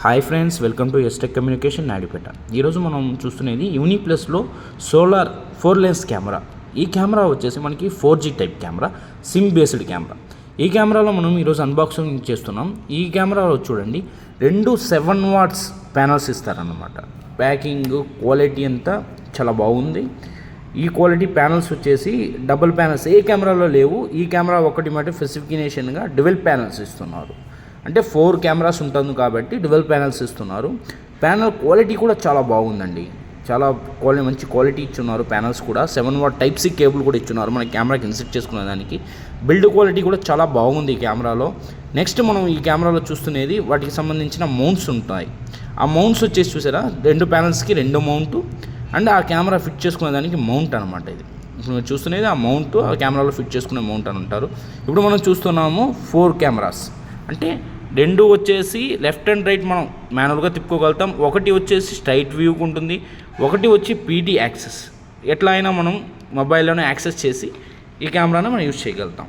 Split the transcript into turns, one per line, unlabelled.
Hi friends, welcome to Estech communication Naidupeta. ఈరోజు మనం చూస్తున్నది యూనిప్లస్లో సోలార్ 4 లెన్స్ కెమెరా. ఈ కెమెరా వచ్చేసి మనకి 4G type camera, SIM based camera. ఈ కెమెరాలో మనం ఈరోజు అన్బాక్సింగ్ చేస్తున్నాం. ఈ కెమెరాలో చూడండి 7 వాట్స్ ప్యానల్స్ ఇస్తారన్నమాట. ప్యాకింగ్ క్వాలిటీ అంతా చాలా బాగుంది. ఈ క్వాలిటీ ప్యానల్స్ వచ్చేసి డబుల్ ప్యానల్స్ ఏ కెమెరాలో లేవు. ఈ కెమెరా ఒకటి మాట స్పెసిఫికేషన్గా డ్యువల్ ప్యానల్స్ ఇస్తున్నారు. అంటే 4 కెమెరాస్ ఉంటుంది కాబట్టి డ్యువల్ ప్యానల్స్ ఇస్తున్నారు. ప్యానల్ క్వాలిటీ కూడా చాలా బాగుందండి. చాలా మంచి క్వాలిటీ ఇచ్చున్నారు. ప్యానల్స్ కూడా 7 వాట్ టైప్ సి కేబుల్ కూడా ఇచ్చున్నారు మన కెమెరాకి ఇన్సెట్ చేసుకునే దానికి. బిల్డ్ క్వాలిటీ కూడా చాలా బాగుంది ఈ కెమెరాలో. నెక్స్ట్ మనం ఈ కెమెరాలో చూస్తున్నది వాటికి సంబంధించిన మౌంట్స్ ఉంటాయి. ఆ మౌంట్స్ వచ్చేసి చూసారా, 2 ప్యానల్స్కి 2 మౌంట్ అండ్ ఆ కెమెరా ఫిట్ చేసుకునే దానికి మౌంట్ అనమాట. ఇది ఇప్పుడు మీరు చూస్తున్నది ఆ మౌంట్, ఆ కెమెరాలో ఫిట్ చేసుకునే మౌంట్ అని ఉంటారు. ఇప్పుడు మనం చూస్తున్నాము 4 కెమెరాస్. అంటే 2 వచ్చేసి లెఫ్ట్ అండ్ రైట్ మనం మాన్యువల్గా తిప్పుకోగలుగుతాం. ఒకటి వచ్చేసి స్ట్రైట్ వ్యూకి ఉంటుంది, ఒకటి వచ్చి పీటీ యాక్సెస్. ఎట్లా అయినా మనం మొబైల్లోనే యాక్సెస్ చేసి ఈ కెమెరాను మనం యూజ్ చేయగలుగుతాం.